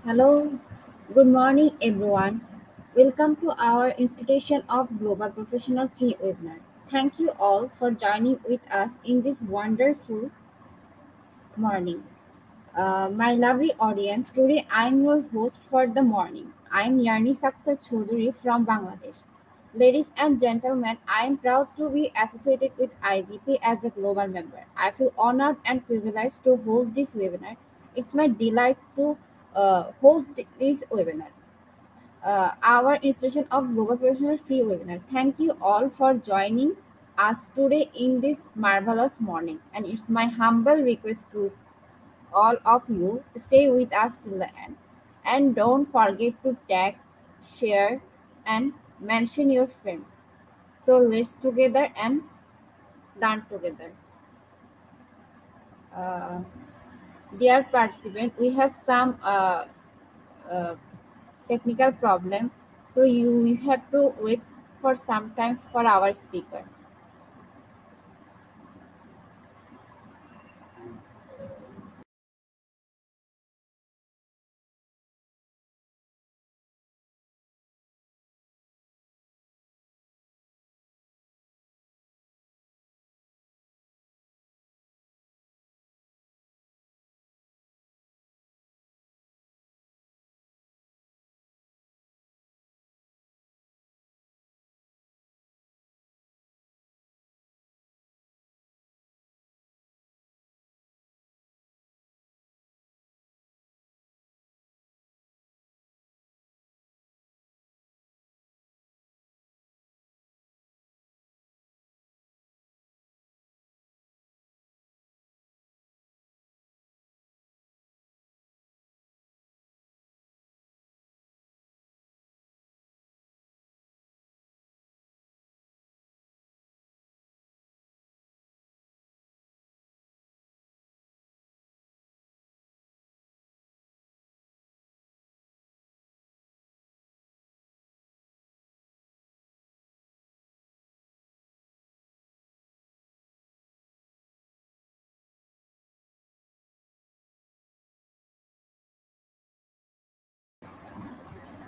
Hello, good morning everyone. Welcome to our Institution of Global Professional Free webinar. Thank you all for joining with us in this wonderful morning. My lovely audience, today I am your host for the morning. I am Yarni Sakta Choudhury from Bangladesh. Ladies and gentlemen, I am proud to be associated with IGP as a global member. I feel honored and privileged to host this webinar. It's my delight to host this webinar, our institution of global professional free webinar. Thank you all for joining us today in this marvelous morning. And it's my humble request to all of you stay with us till the end. And don't forget to tag, share, and mention your friends. So let's together and learn together. Uh, Dear participant, we have some uh, technical problem, so you have to wait for some times for our speaker.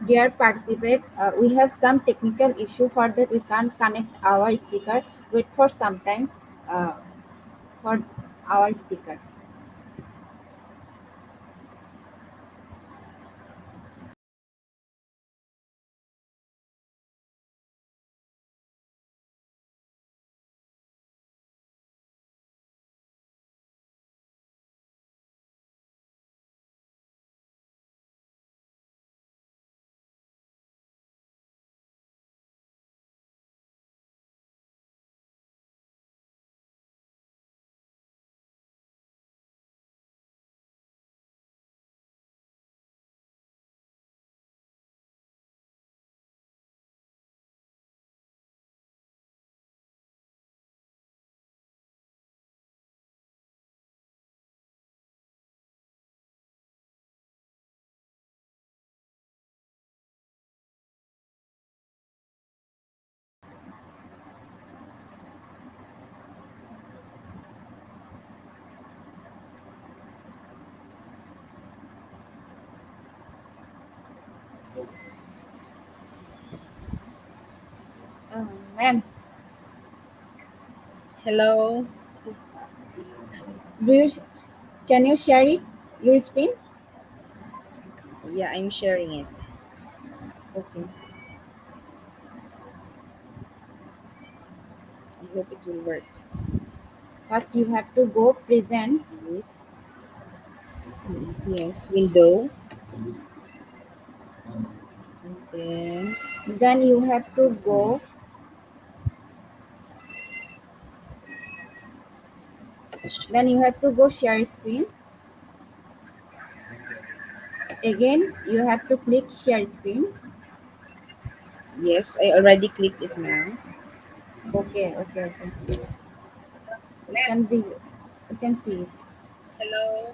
Dear participant, we have some technical issue for that we can't connect our speaker. Wait for some times uh, for our speaker. Ma'am, Hello. do you can you share it your screen? Yeah, I'm sharing it. Okay. I hope it will work. First, you have to go present. Yes. Yes. Window. And then Then you have to go. Then you have to go share screen. Again, you have to click share screen. yes, I already clicked it now. Okay, okay, okay. You can be, you can see it. Hello.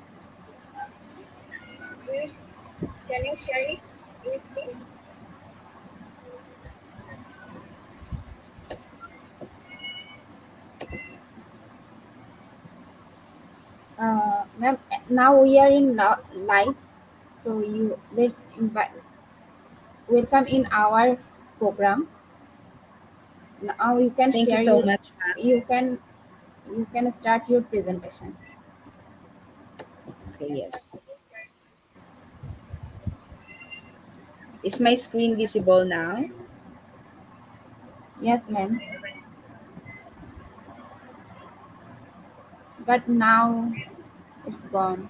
Yes. Can you share it with me? Ma'am, now we are in live. So you let's invite welcome in our program. Now you can Thank you share so your much. you can you can start your presentation. Okay, yes. Is my screen visible now? Yes, ma'am. But now it's gone.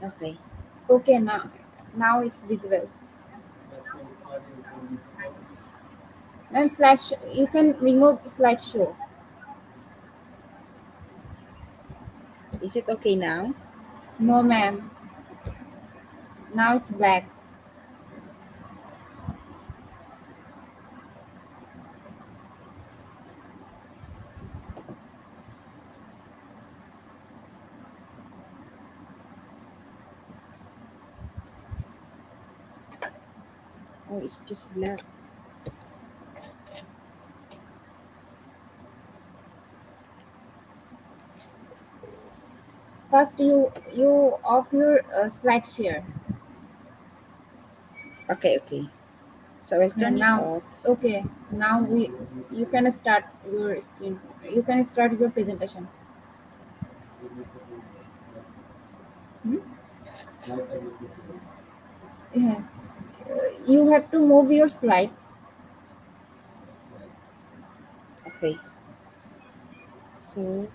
Okay. Okay, now it's visible. Ma'am, you can remove slideshow. Is it okay now? No, ma'am. Now it's black. Oh, it's just black. First, you off your slide share. Okay, okay. So I'll Yeah, turn it now off. okay. Now we you can start your screen. You can start your presentation. Hmm? Yeah. You have to move your slide. Okay. So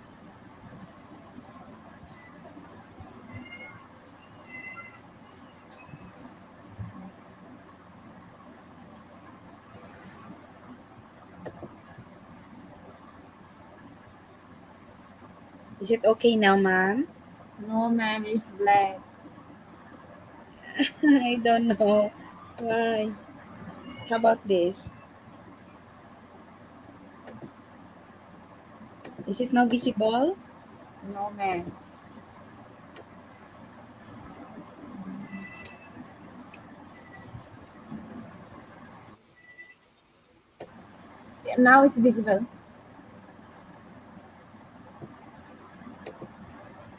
is it okay now, ma'am? No, ma'am, it's black. I don't know. Why? How about this? Is it now visible? No, ma'am. Now it's visible.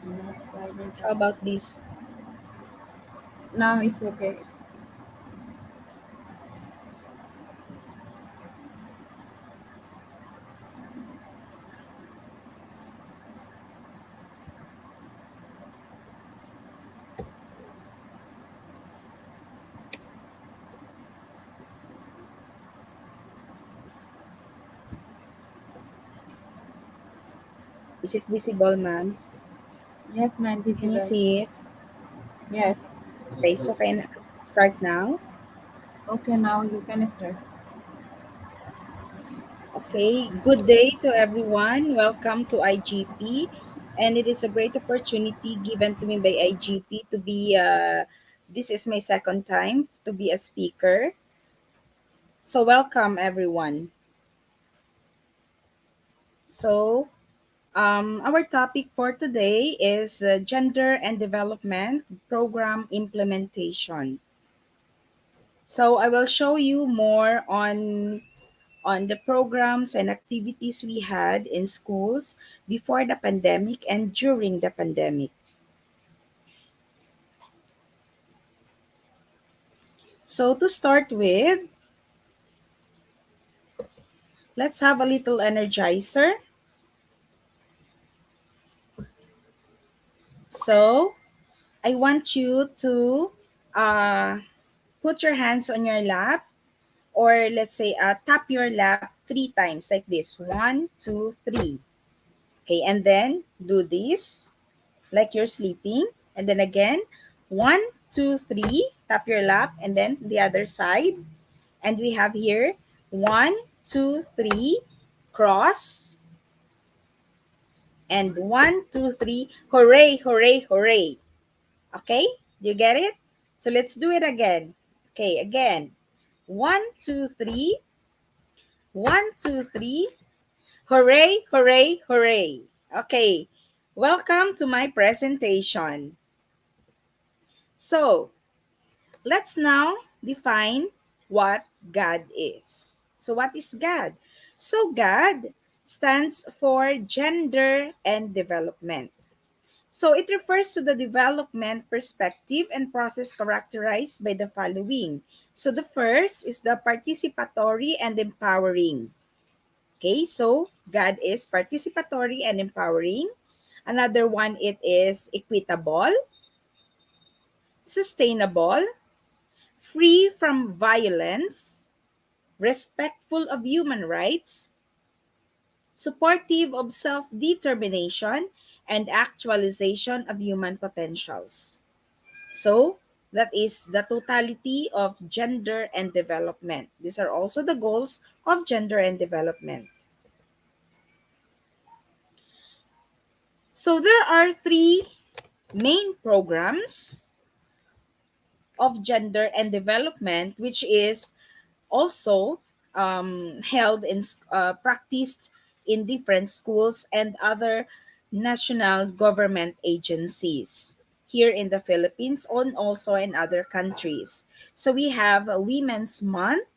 No slide is How black. about this? Now it's okay. Is it visible, ma'am? Yes, ma'am, Can you visible. see it? Yes. Okay, so can I start now? Okay, now you can start. Okay, good day to everyone. Welcome to IGP. And it is a great opportunity given to me by IGP to be, this is my second time to be a speaker. So, welcome everyone. So, our topic for today is gender and development program implementation. So, I will show you more on the programs and activities we had in schools before the pandemic and during the pandemic. So, to start with, let's have a little energizer. So, I want you to uh, put your hands on your lap, or let's say tap your lap three times like this: one, two, three. Okay, and then do this like you're sleeping, and then again, one, two, three, tap your lap, and then the other side. And we have here one, two, three, cross, and one, two, three, hooray, hooray, hooray. Okay, you get it? So let's do it again. Okay, again. One, two, three, one, two, three, hooray, hooray, hooray. Okay, welcome to my presentation. So let's now define. what God is. So, what is God? So, God stands for gender and development. So, it refers to the development perspective and process characterized by the following. So, the first is the participatory and empowering. Okay, so God is participatory and empowering. Another one, it is equitable, sustainable, free from violence, respectful of human rights, supportive of self determination, and actualization of human potentials. So, that is the totality of gender and development. These are also the goals of gender and development. So, there are three main programs of gender and development, which is also held in practiced in different schools and other national government agencies here in the Philippines and also in other countries. So we have a Women's Month,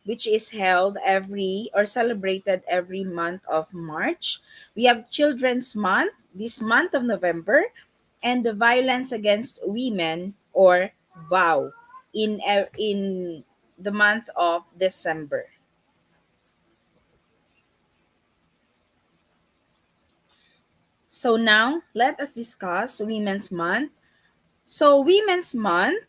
which is held every or celebrated every month of March. We have Children's Month this month of November, and the Violence Against Women or VOW in the month of December. So now let us discuss Women's Month. So Women's Month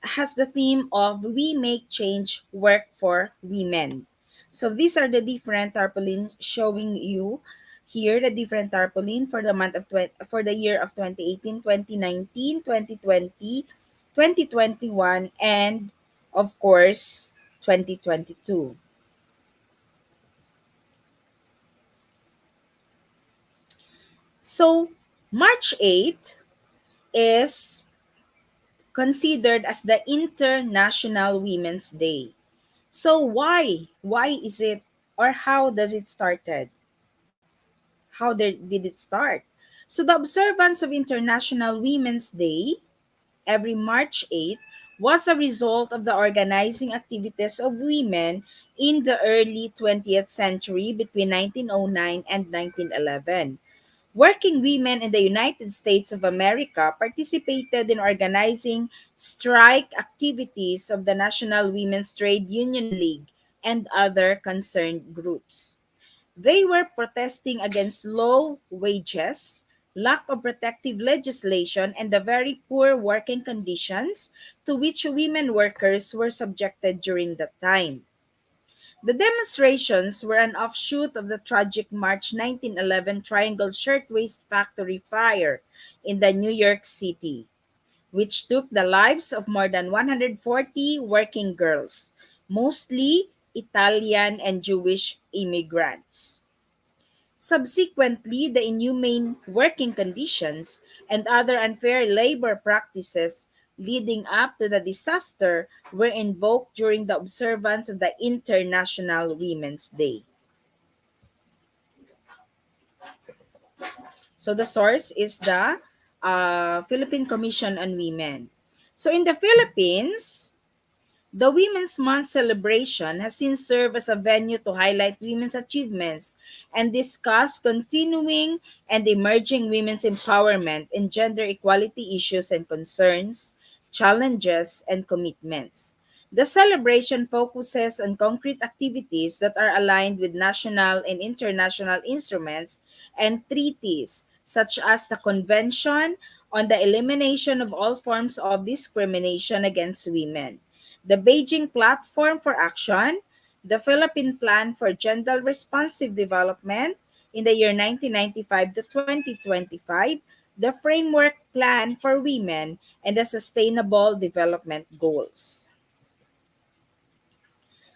has the theme of We Make Change Work for Women. So these are the different tarpaulin showing you here the different tarpaulin for the month of for the year of 2018, 2019, 2020, 2021, and of course 2022. So March 8th is considered as the International Women's Day. So why? Why is it or how does it started? Did it start? So the observance of International Women's Day every March 8th was a result of the organizing activities of women in the early 20th century between 1909 and 1911. Working women in the United States of America participated in organizing strike activities of the National Women's Trade Union League and other concerned groups. They were protesting against low wages, lack of protective legislation, and the very poor working conditions to which women workers were subjected during that time. The demonstrations were an offshoot of the tragic March 1911 Triangle Shirtwaist Factory fire in the New York City, which took the lives of more than 140 working girls, mostly Italian and Jewish immigrants. Subsequently, the inhumane working conditions and other unfair labor practices leading up to the disaster were invoked during the observance of the International Women's Day. So the source is the Philippine Commission on Women. So in the Philippines, the Women's Month celebration has since served as a venue to highlight women's achievements and discuss continuing and emerging women's empowerment and gender equality issues and concerns, challenges, and commitments. The celebration focuses on concrete activities that are aligned with national and international instruments and treaties, such as the Convention on the Elimination of All Forms of Discrimination Against Women, the Beijing Platform for Action, the Philippine Plan for Gender Responsive Development in the year 1995 to 2025, the Framework Plan for Women, and the Sustainable Development Goals.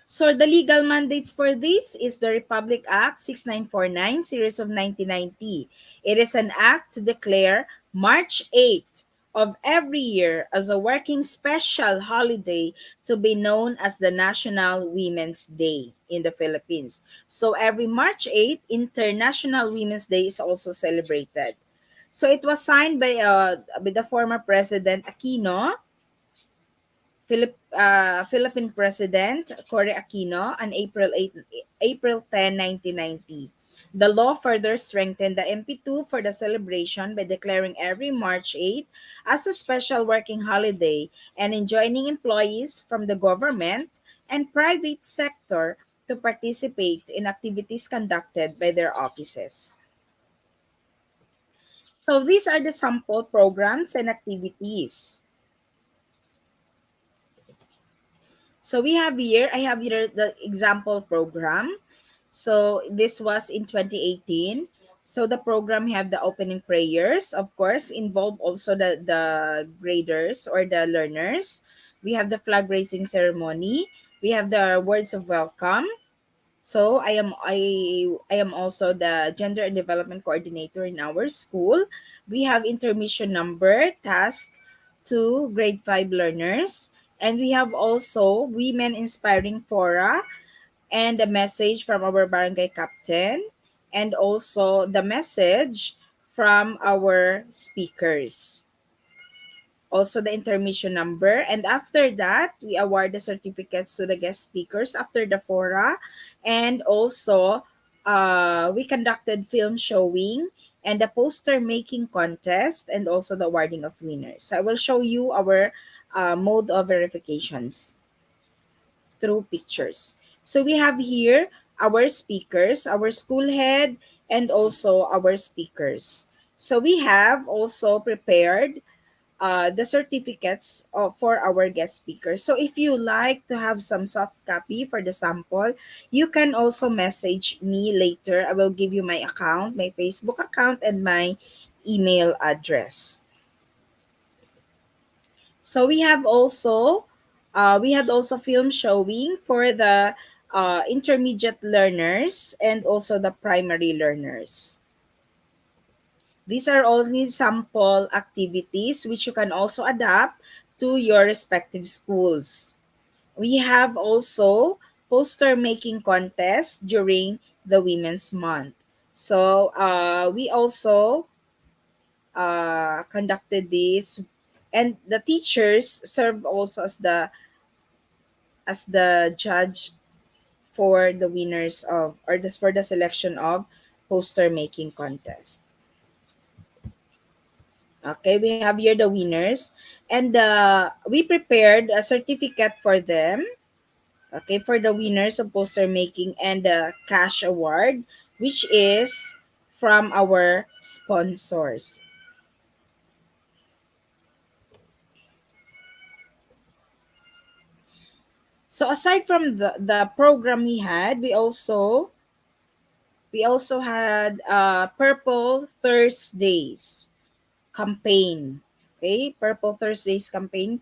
So the legal mandates for this is the Republic Act 6949 series of 1990. It is an act to declare March 8th of every year as a working special holiday to be known as the National Women's Day in the Philippines. So every March 8th, International Women's Day is also celebrated. So it was signed by the former President Aquino Philippine President Cory Aquino on April 10, 1990. The law further strengthened the MP2 for the celebration by declaring every March 8 as a special working holiday and enjoining employees from the government and private sector to participate in activities conducted by their offices. So these are the sample programs and activities. So I have here the example program. So this was in 2018. So the program have the opening prayers, of course, involve also the graders or the learners. We have the flag raising ceremony. We have the words of welcome. So I am also the gender and development coordinator in our school. We have intermission number task to grade 5 learners, and we have also women inspiring fora and a message from our barangay captain, and also the message from our speakers, also the intermission number. And after that, we award the certificates to the guest speakers after the fora. And also, we conducted film showing and the poster making contest and also the awarding of winners. I will show you our mode of verifications through pictures. So we have here our speakers, our school head, and also our speakers. So we have also prepared the certificates for our guest speakers. So if you like to have some soft copy for the sample, you can also message me later. I will give you my account, my Facebook account, and my email address. So we had also film showing for the intermediate learners and also the primary learners. These are only sample activities which you can also adapt to your respective schools. We have also poster making contest during the Women's Month. So we also conducted this, and the teachers serve also as the judge for the winners of or this for the selection of poster making contest. Okay, we have here the winners, and we prepared a certificate for them. Okay, for the winners of poster making and the cash award, which is from our sponsors. So aside from the program we also had Purple Thursdays campaign. Okay, Purple Thursdays campaign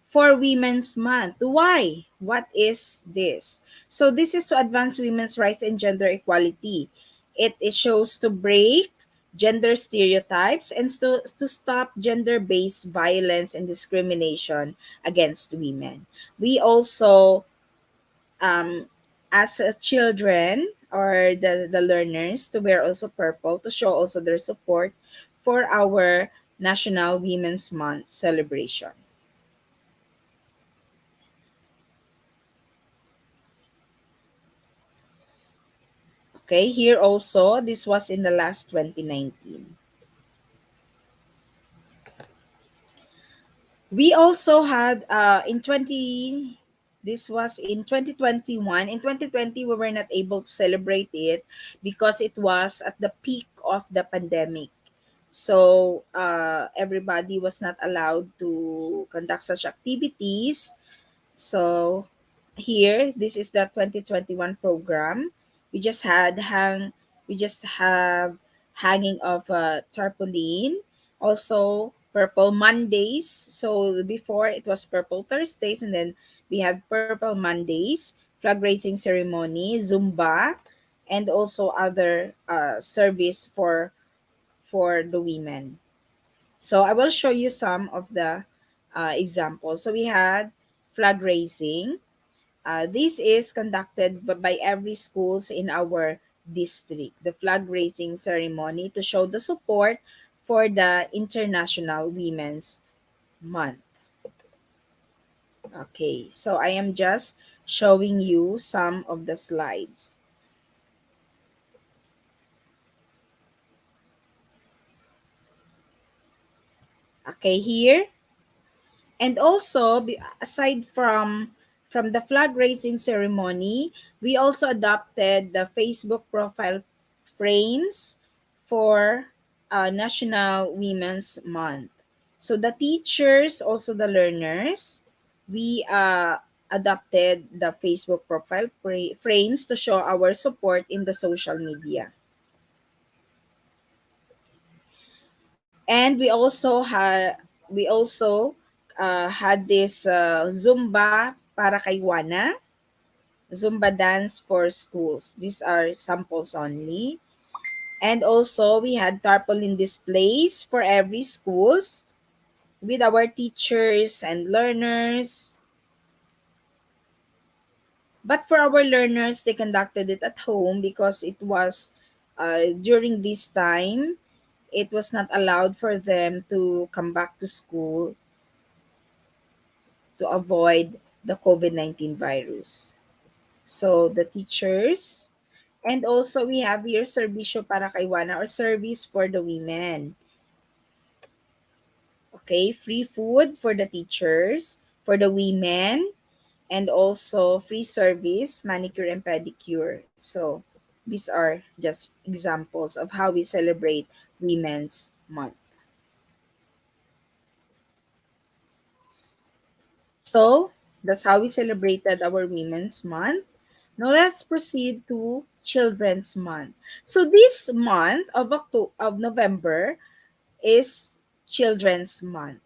for Women's Month. Why? What is this? So this is to advance women's rights and gender equality. It shows to break gender stereotypes and to stop gender-based violence and discrimination against women. We also as children or the learners to wear also purple to show also their support for our National Women's Month celebration. Okay, here also, this was in the last 2019. We also had this was in 2021. In 2020, we were not able to celebrate it because it was at the peak of the pandemic. So everybody was not allowed to conduct such activities. So here, this is the 2021 program. We just had hang, we just have hanging of tarpaulin, also purple Mondays. So before it was purple Thursdays, and then we have purple Mondays, flag raising ceremony, Zumba, and also other service for the women. So I will show you some of the examples. So we had flag raising. This is conducted by every schools in our district. The flag raising ceremony to show the support for the International Women's Month. Okay, so I am just showing you some of the slides. Okay, here. And also, aside from the flag raising ceremony, we also adopted the Facebook profile frames for National Women's Month. So the teachers, also the learners, we adopted the Facebook profile frames to show our support in the social media. And we also had this Zumba para kay Wana, Zumba dance for schools. These are samples only. And also we had tarpaulin displays for every schools with our teachers and learners. But for our learners, they conducted it at home because it was during this time, it was not allowed for them to come back to school to avoid the COVID-19 virus. So the teachers, and also we have here Servisyo para kay Wana, or service for the women. Okay, free food for the teachers, for the women, and also free service, manicure and pedicure. So these are just examples of how we celebrate Women's Month. So that's how we celebrated our Women's Month. Now let's proceed to Children's Month. So this month of November is Children's Month.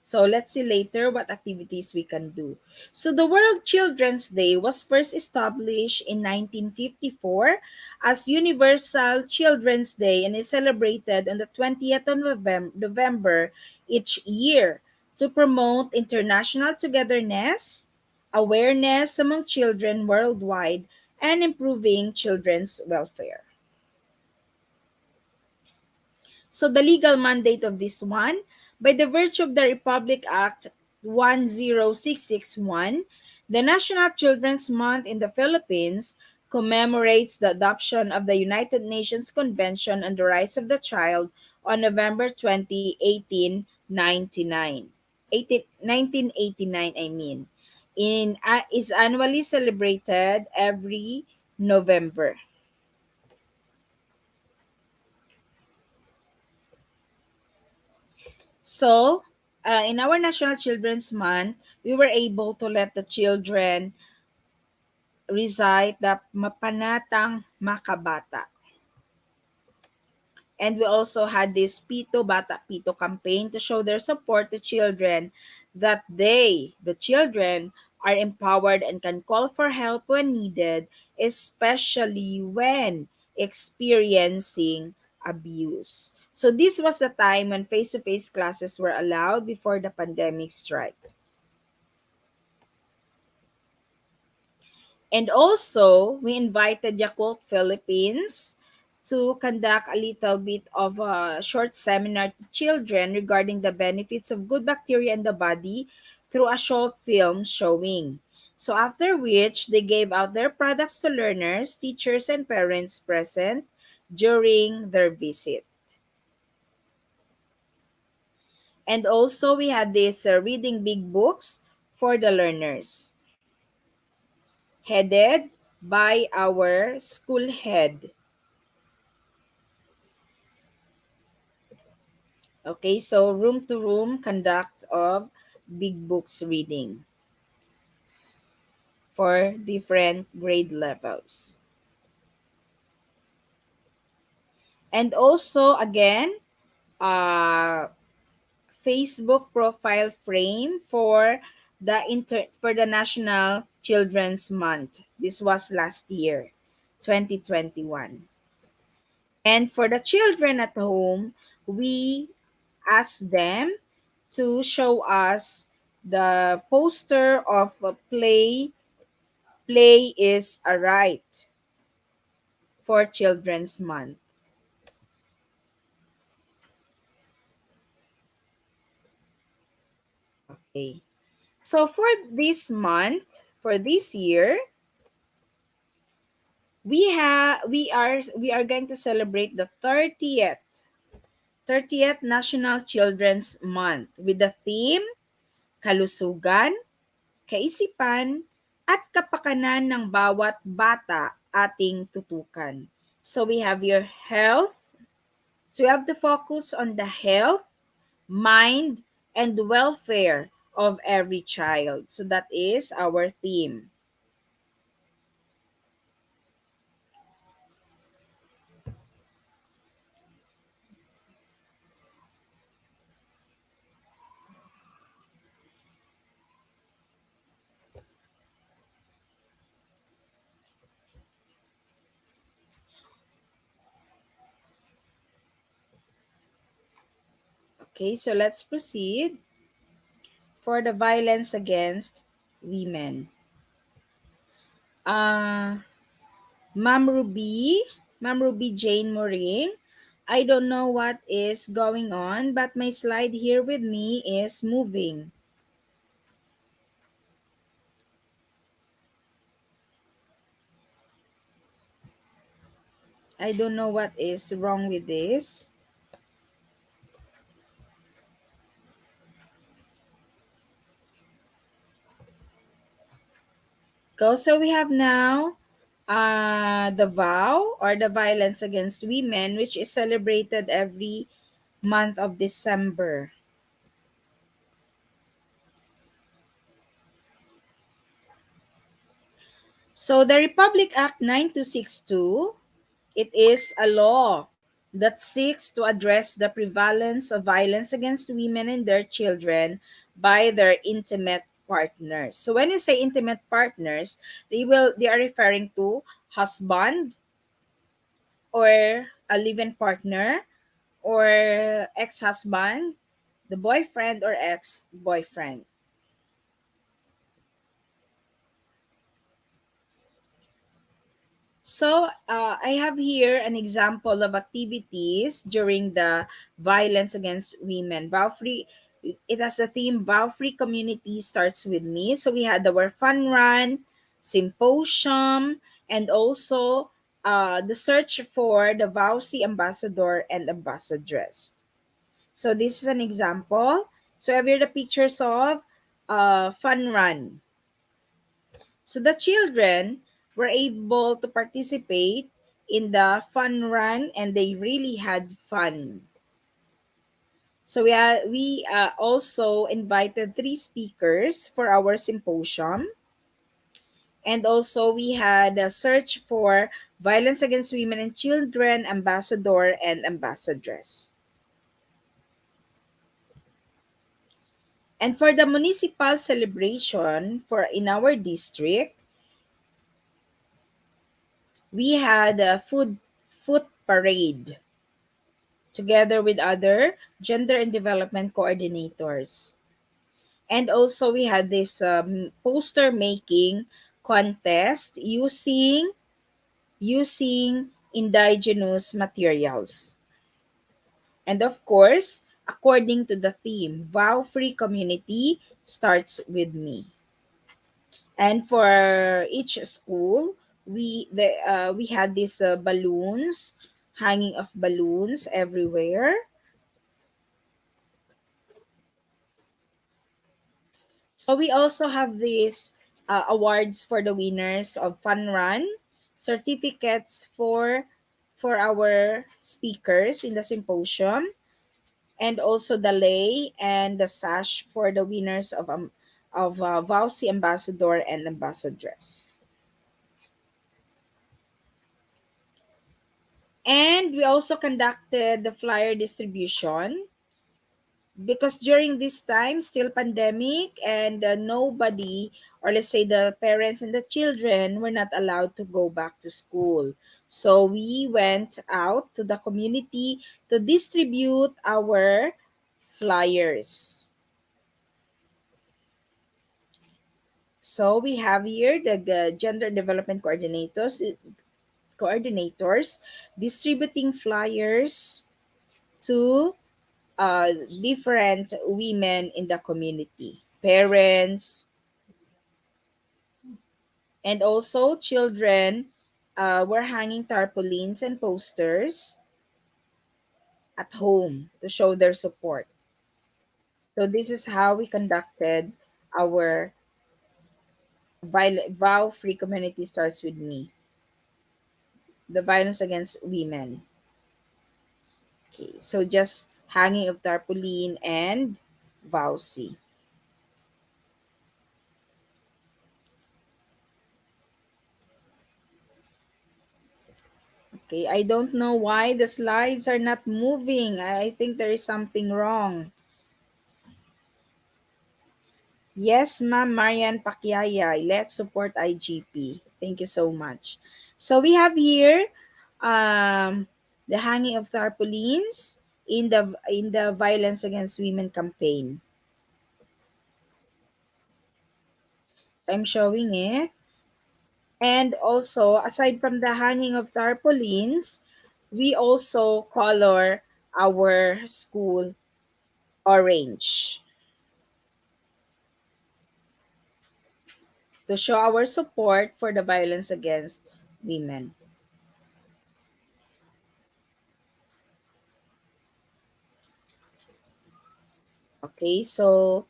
So let's see later what activities we can do. So the World Children's Day was first established in 1954 as Universal Children's Day and is celebrated on the 20th of November each year to promote international togetherness, awareness among children worldwide, and improving children's welfare. So the legal mandate of this one, by the virtue of the Republic Act 10661, the National Children's Month in the Philippines commemorates the adoption of the United Nations Convention on the Rights of the Child on November 20, 1899. 1989, I mean. Is annually celebrated every November. So, in our National Children's Month, we were able to let the children recite the Mapanatang Makabata. And we also had this Pito Bata Pito campaign to show their support to children that they, the children, are empowered and can call for help when needed, especially when experiencing abuse. So this was a time when face-to-face classes were allowed before the pandemic struck. And also, we invited Yakult Philippines to conduct a little bit of a short seminar to children regarding the benefits of good bacteria in the body through a short film showing. So after which, they gave out their products to learners, teachers, and parents present during their visit. And also, we had this reading big books for the learners, headed by our school head. Okay, so room to room conduct of big books reading for different grade levels. And also again, uh, Facebook profile frame for the National Children's Month. This was last year, 2021. And for the children at home, we asked them to show us the poster of a Play is a Right for Children's Month. Okay. So for this month, for this year, we are going to celebrate the 30th National Children's Month with the theme Kalusugan, Kaisipan, at Kapakanan ng Bawat Bata Ating Tutukan. So we have your health. So we have to focus on the health, mind, and welfare of every child. So that is our theme. Okay, so let's proceed for the violence against women. Uh, Ma'am Ruby, Ma'am Ruby Jane Moring, I don't know what is going on, but my slide here with me is moving. I don't know what is wrong with this. Go. So we have now the vow or the violence against women, which is celebrated every month of December. So the Republic Act 9262, it is a law that seeks to address the prevalence of violence against women and their children by their intimate partners. So when you say intimate partners, they are referring to husband or a live-in partner or ex-husband, the boyfriend or ex-boyfriend. So, I have here an example of activities during the violence against women. Vow free, it has a theme. Vow free community starts with me. So we had our fun run, symposium, and also the search for the VOWSI ambassador and ambassadress. So this is an example. So I have here the pictures of fun run. So the children were able to participate in the fun run and they really had fun. So we also invited three speakers for our symposium. And also we had a search for violence against women and children, ambassador and ambassadress. And for the municipal celebration for in our district, we had a food parade together with other gender and development coordinators. And also we had this poster making contest using indigenous materials. And of course, according to the theme, Vow Free Community starts with me. And for each school, we had these balloons, hanging of balloons everywhere. So we also have these awards for the winners of Fun Run, certificates for our speakers in the symposium, and also the lei and the sash for the winners of VOWSI ambassador and ambassadress. And we also conducted the flyer distribution because during this time still pandemic and nobody, or let's say the parents and the children, were not allowed to go back to school, so we went out to the community to distribute our flyers. So we have here the gender development coordinators distributing flyers to different women in the community. parents, and also children were hanging tarpaulins and posters at home to show their support. So this is how we conducted our vow free community starts with me, the violence against women. Okay, so just hanging of tarpaulin and vowsy. Okay, I don't know why the slides are not moving. I think there is something wrong. Yes, Ma'am Marian Pakyayay. Let's support IGP. Thank you so much. So we have here the hanging of tarpaulins in the violence against women campaign. I'm showing it. And also, aside from the hanging of tarpaulins, we also color our school orange to show our support for the violence against women. Okay, so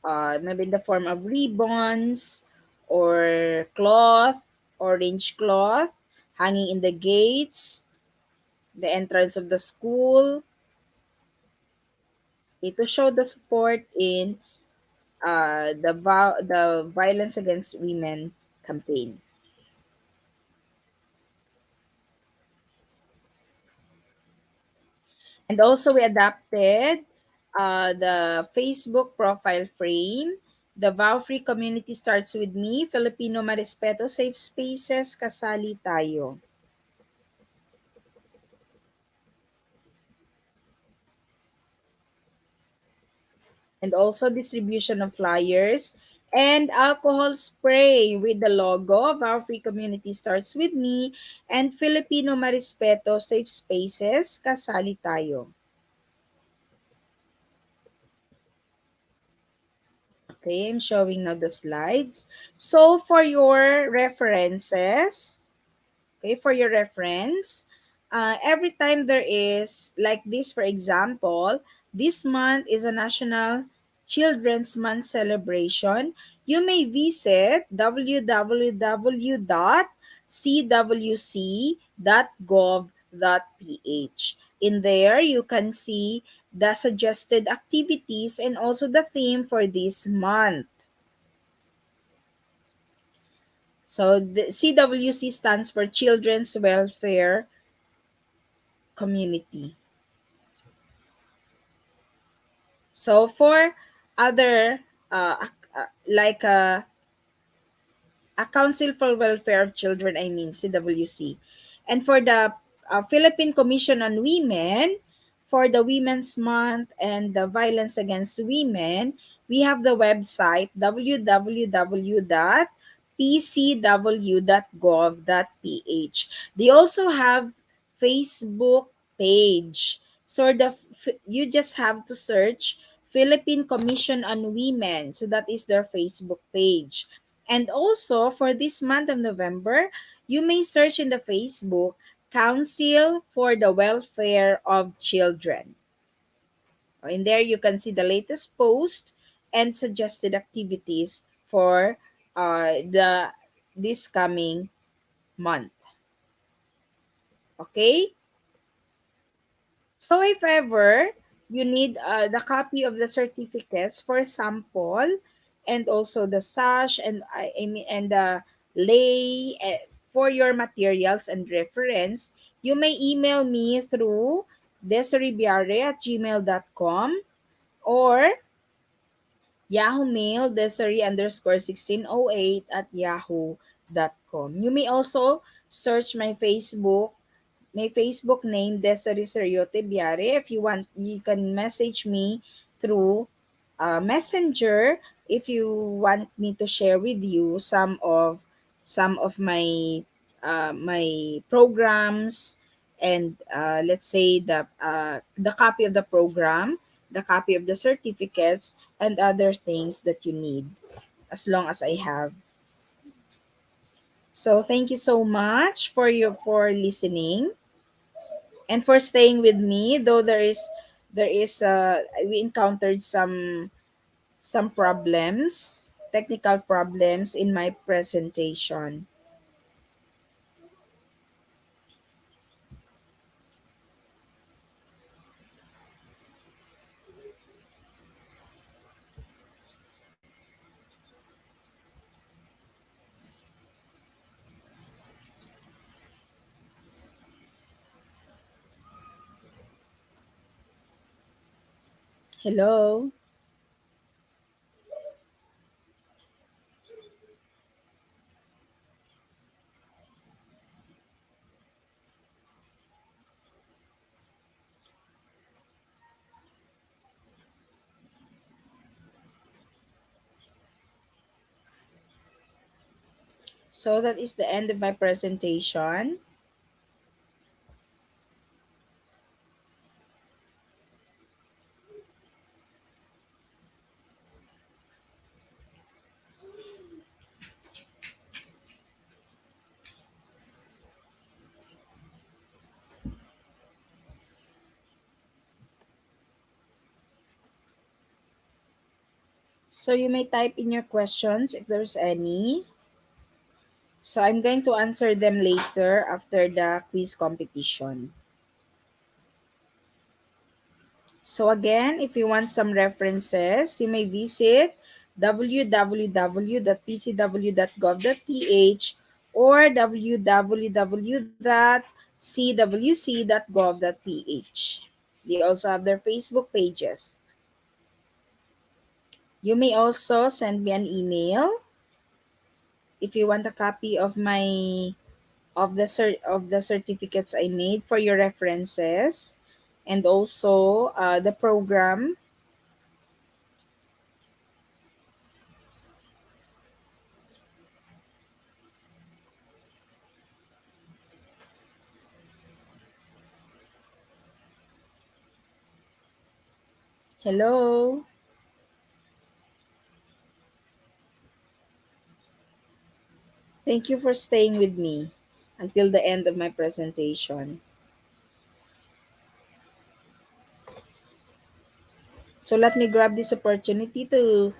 maybe in the form of ribbons or cloth, orange cloth, hanging in the gates, the entrance of the school, okay, to show the support in the violence against women campaign. And also we adapted the Facebook profile frame. The Vow Free Community Starts With Me, Filipino Marespeto, Safe Spaces, Kasali Tayo. And also distribution of flyers and alcohol spray with the logo of our free community starts with me and Filipino Marispeto Safe Spaces, kasali tayo. Okay, I'm showing now the slides. So for your references, okay, for your reference, every time there is like this, for example, this month is a National Children's Month celebration. You may visit www.cwc.gov.ph. In there, you can see the suggested activities and also the theme for this month. So the CWC stands for Children's Welfare Community. So for other like a Council for Welfare of Children, I mean CWC. And for the Philippine Commission on Women, for the Women's Month and the Violence Against Women, we have the website www.pcw.gov.ph. They also have Facebook page. So you just have to search Philippine Commission on Women. So that is their Facebook page. And also, for this month of November, you may search in the Facebook Council for the Welfare of Children. In there, you can see the latest post and suggested activities for the this coming month. Okay? So if ever you need the copy of the certificates for sample and also the sash and I mean and the lay for your materials and reference, you may email me through desiriebiare@gmail.com or Yahoo Mail desiree_1608 @yahoo.com. You may also search my Facebook name, Desiree Seriote Biare. If you want, you can message me through Messenger if you want me to share with you some of my programs and let's say the copy of the program the copy of the certificates, and other things that you need, as long as I have. So thank you so much for listening and for staying with me. Though there is we encountered some problems, technical problems in my presentation. Hello. So that is the end of my presentation. So you may type in your questions if there's any. So I'm going to answer them later after the quiz competition. So again, if you want some references, you may visit www.pcw.gov.ph or www.cwc.gov.ph. They also have their Facebook pages. You may also send me an email if you want a copy of my of the certificates I made for your references, and also the program. Hello. Thank you for staying with me until the end of my presentation. So let me grab this opportunity to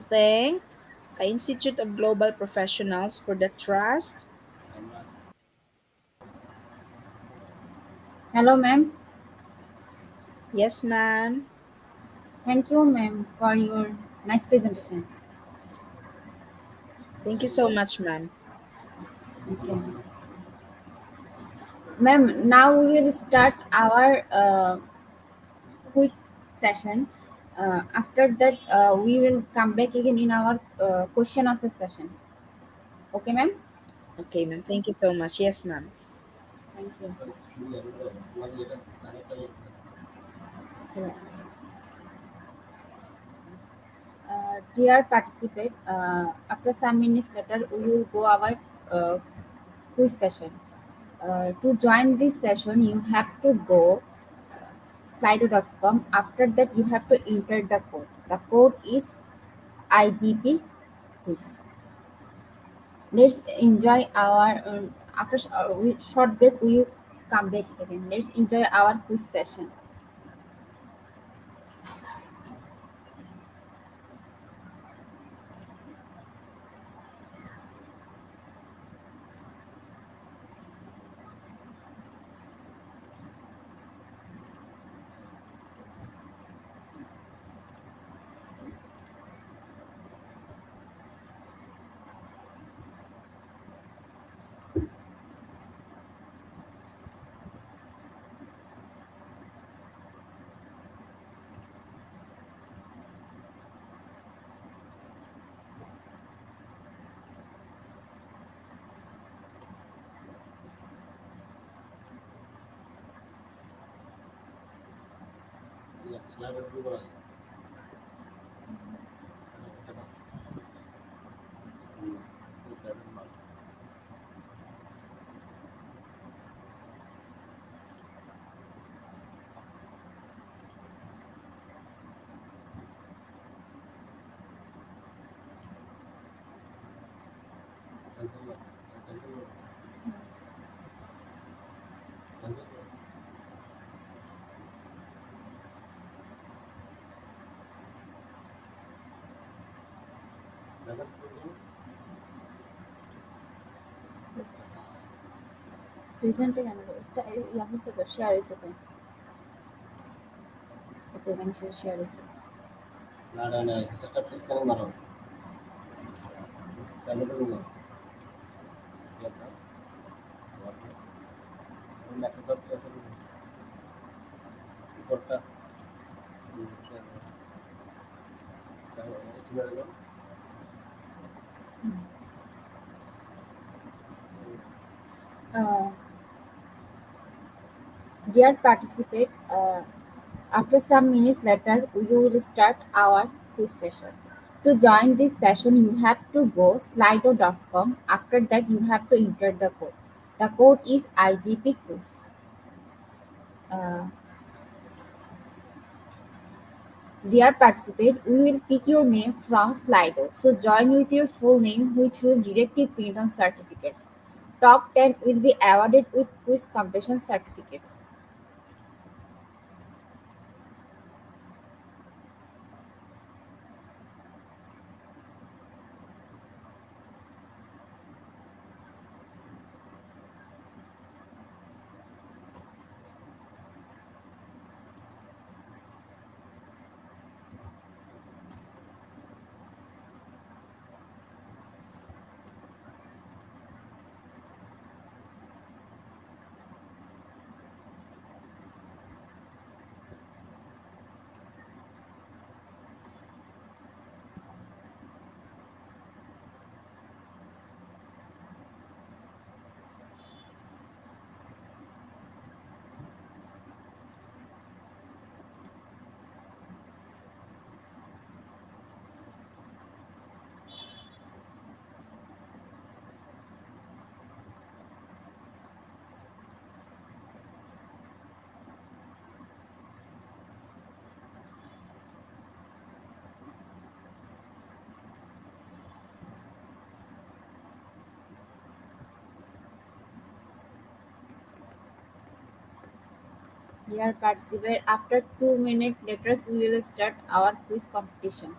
thank Institute of Global Professionals for the trust. Hello, ma'am. Yes, ma'am. Thank you, ma'am, for your nice presentation. Thank you so much, ma'am. Okay. Ma'am, now we will start our quiz session. After that, we will come back again in our question answer session. Okay, ma'am? Okay, ma'am. Thank you so much. Yes, ma'am. Thank you. So, dear participant, after some minutes later, we will go our uh, quiz session. To join this session, you have to go slido.com. After that, you have to enter the code. The code is IGP quiz. Let's enjoy our after short break. We come back again. Let's enjoy our quiz session. cancel না, cancel করো, cancel করো, cancel করো। প্রেজেন্টে কেন ইয়া হয়েছে তো share হয়েছে তো তো এখানে শেয়ার হয়েছে। না, না, না, স্টার প্রেস কেন মারো? cancel করো না, ইয়ার দাও, আবার দাও। ওই Microsoft আছে না, উপরটা, শেয়ার করো। estimate দাও। Uh, Dear participant, after some minutes later, we will start our quiz session. To join this session, you have to go slido.com. After that, you have to enter the code. The code is IGP quiz. Uh, Dear participant, we will pick your name from Slido. So join with your full name, which will directly print on certificates. Top 10 will be awarded with quiz completion certificates. Dear participant, after 2 minutes later, we will start our quiz competition.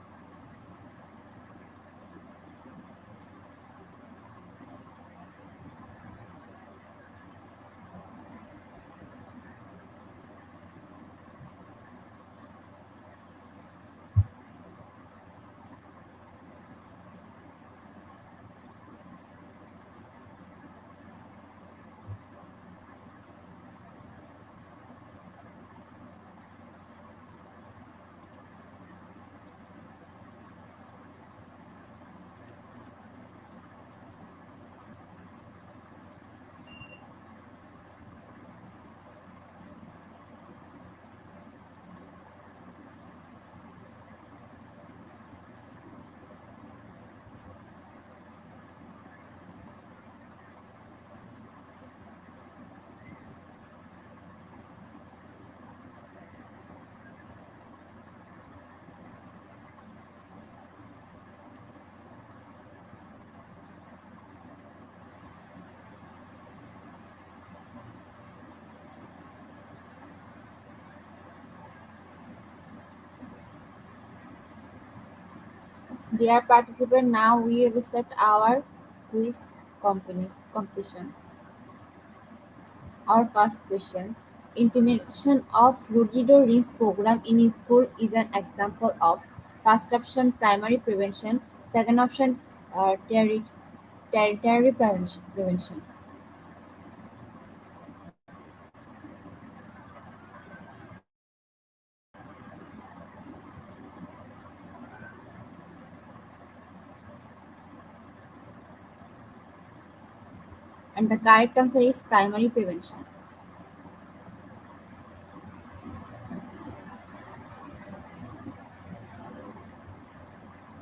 Dear participant, now we will start our quiz competition. Our first question: implementation of rhododendron program in school is an example of first option primary prevention, second option tertiary prevention, and the correct answer is primary prevention.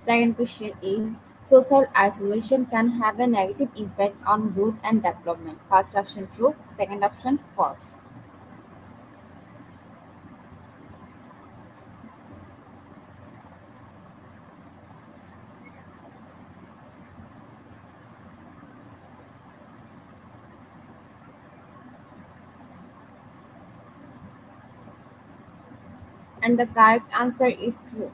Second question is social isolation can have a negative impact on growth and development. First option true, second option false. And the correct answer is true.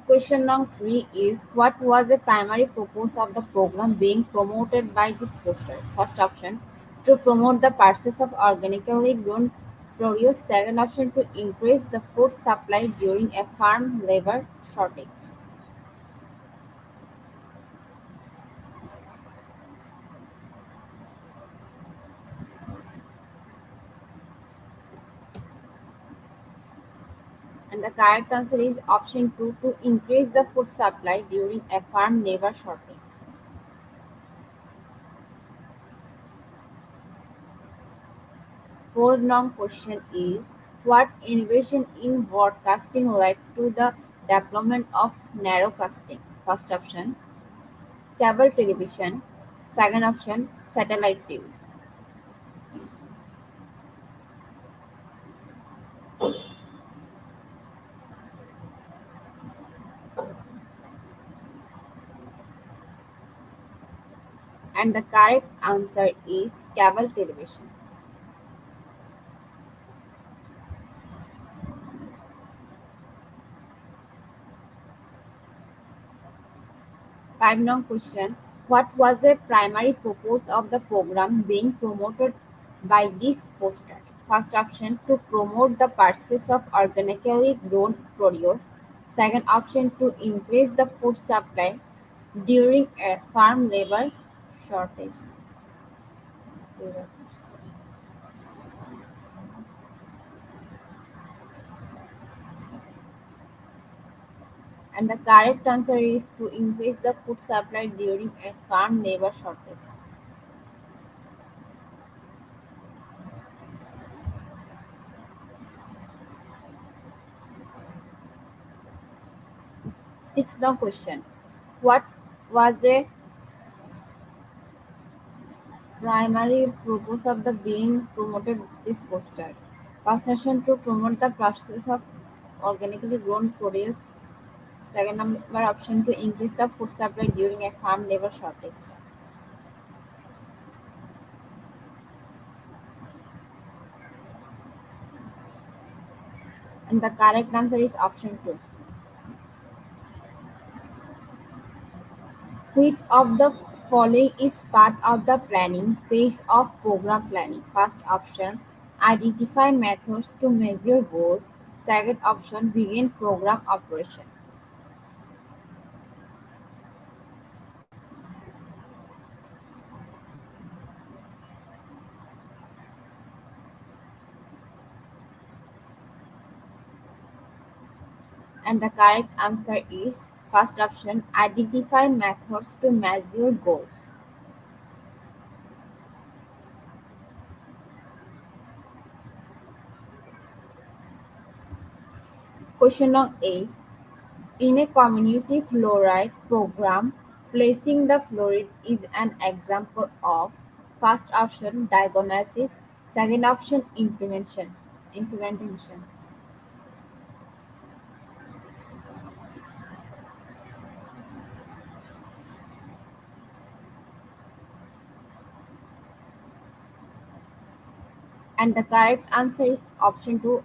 Question number 3 is what was the primary purpose of the program being promoted by this poster? First option to promote the purchase of organically grown produce. Second option to increase the food supply during a farm labor shortage. And the correct answer is option 2 to increase the food supply during a farm labor shortage. Fourth long question is what innovation in broadcasting led to the development of narrowcasting? First option cable television, second option satellite TV. And the correct answer is cable television. Five now question. What was the primary purpose of the program being promoted by this poster? First option to promote the purchase of organically grown produce. Second option to increase the food supply during a farm labor shortage. And the correct answer is to increase the food supply during a farm labor shortage. Sixth now question. What was the primary purpose of the being promoted this poster? First option to promote the process of organically grown produce. Second number option to increase the food supply during a farm labor shortage. And the correct answer is option 2. Which of the following is part of the planning phase of program planning? First option identify methods to measure goals. Second option begin program operation. And the correct answer is first option identify methods to measure goals. Question on A. In a community fluoride program, placing the fluoride is an example of first option diagnosis, second option implementation. And the correct answer is option 2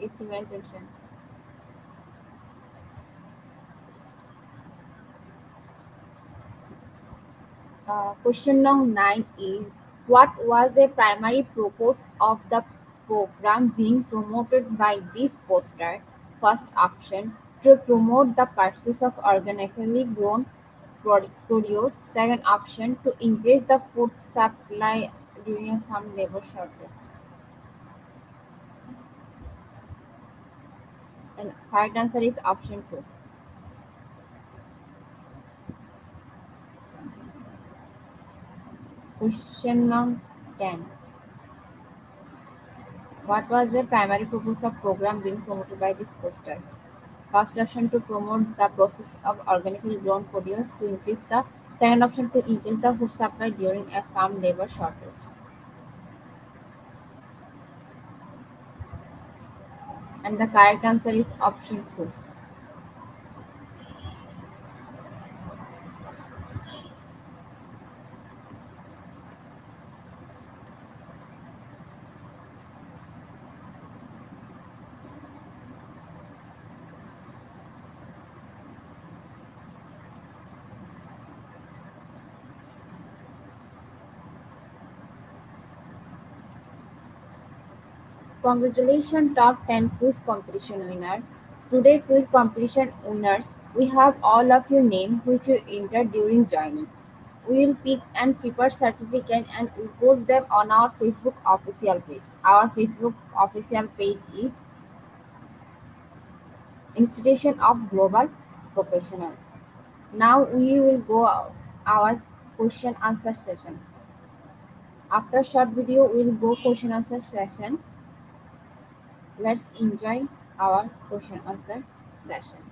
implementation. Question number 9 is what was the primary purpose of the program being promoted by this poster? First option to promote the purchase of organically grown produce. Second option to increase the food supply during a farm labor shortage. And correct answer is option 2. Question number 10. What was the primary purpose of program being promoted by this poster? First option to promote the process of organically grown produce to increase the second option to increase the food supply during a farm labor shortage. And the correct answer is option 2. Congratulations, top 10 quiz competition winner. Today, quiz competition winners, we have all of your name which you entered during joining. We will pick and prepare certificate and we post them on our Facebook official page. Our Facebook official page is Institution of Global Professional. Now we will go our question answer session. After short video, we will go question answer session. Let's enjoy our question answer session.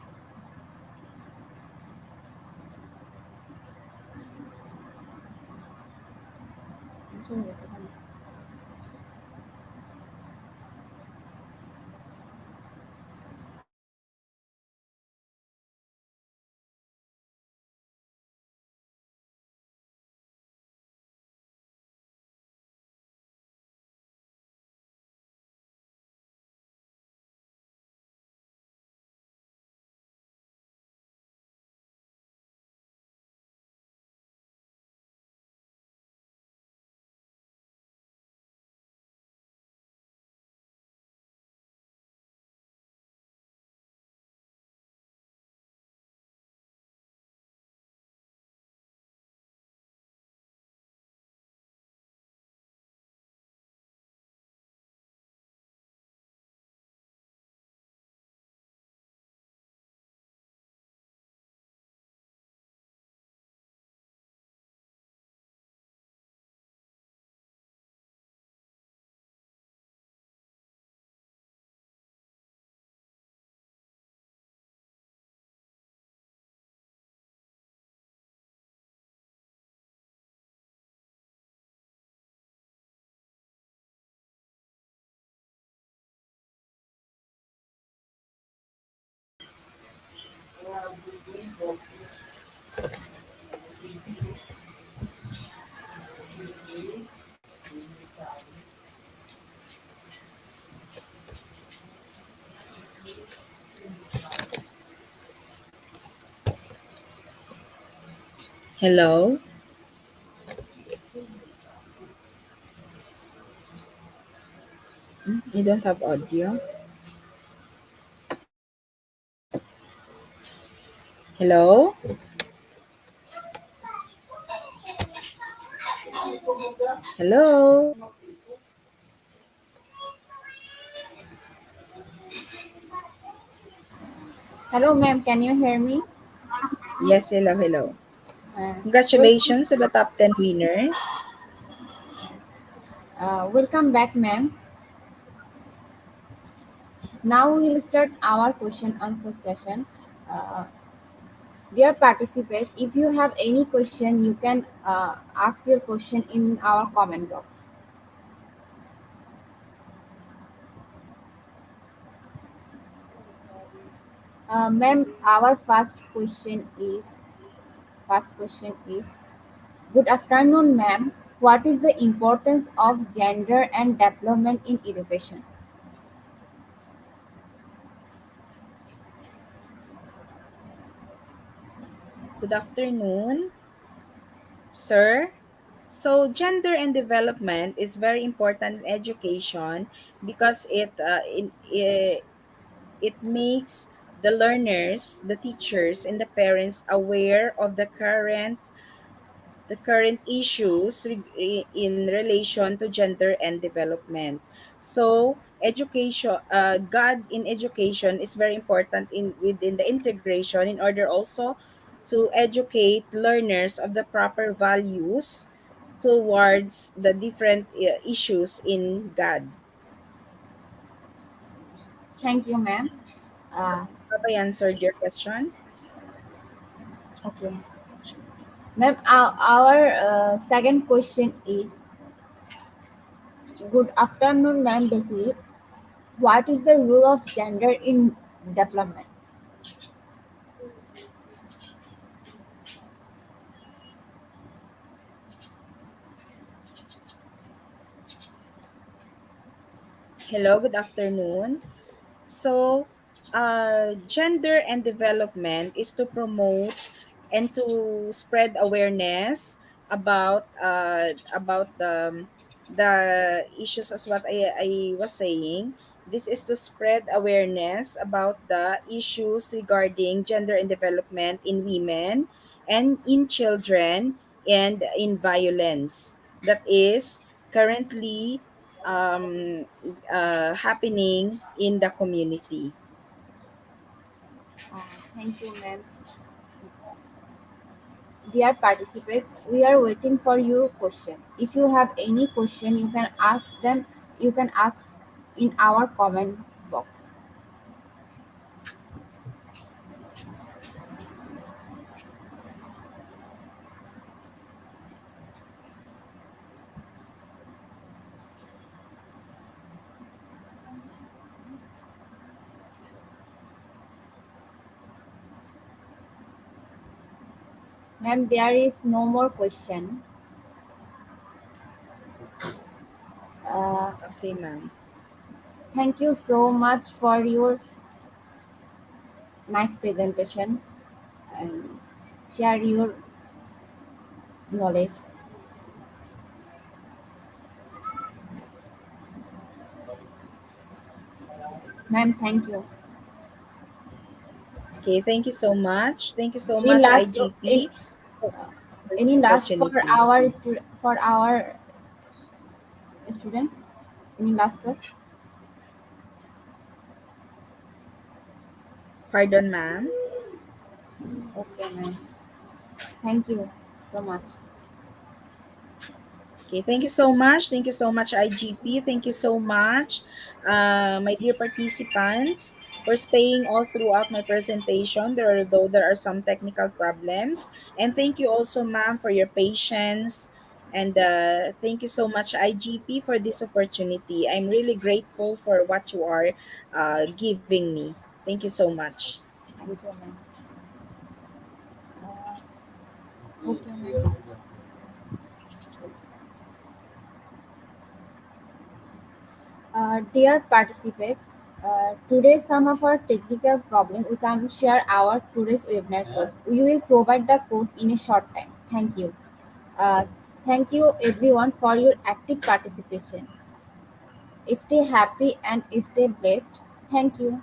Hello? You don't have audio? Hello? Hello? Hello, ma'am. Can you hear me? Yes, hello, hello. Uh, welcome. Congratulations to the top 10 winners. Welcome back, ma'am. Now we will start our question answer session. Uh, Dear participant, if you have any question, you can ask your question in our comment box. Ma'am, our first question is Good afternoon, ma'am. What is the importance of gender and development in education? Good afternoon, sir. So, gender and development is very important in education because it makes the learners, the teachers, and the parents aware of the current issues in relation to gender and development. So, education, God in education is very important in within the integration in order also to educate learners of the proper values towards the different issues in God. Thank you, ma'am. Uh, Have I answered your question? okay. Ma'am, our second question is Good afternoon, ma'am Dekhi. What is the role of gender in development? Hello, good afternoon. So, gender and development is to promote and to spread awareness about the issues as what I was saying. This is to spread awareness about the issues regarding gender and development in women and in children and in violence that is currently um, happening in the community. Thank you, ma'am. Dear participant, we are waiting for your question. If you have any question, you can ask them. You can ask in our comment box. Ma'am, there is no more question. Uh, Okay, ma'am. Thank you so much for your nice presentation and share your knowledge. Ma'am, thank you. Okay, thank you so much. Thank you so Any much, last in IGP, for any this last opportunity. for our student? Any last word? Pardon, ma'am. Okay, ma'am. Thank you so much. Okay, thank you so much. Thank you so much, IGP. Thank you so much, my dear participants, for staying all throughout my presentation. Though there are some technical problems, and thank you also, ma'am, for your patience. And thank you so much, IGP, for this opportunity. I'm really grateful for what you are giving me. Thank you so much. Thank you, ma'am. Uh, See, okay, here ma'am. we just Dear participant, today some of our technical problem we can share our today's webinar yeah. code. We will provide the code in a short time. Thank you. Uh, Thank you everyone for your active participation. Stay happy and stay blessed. Thank you.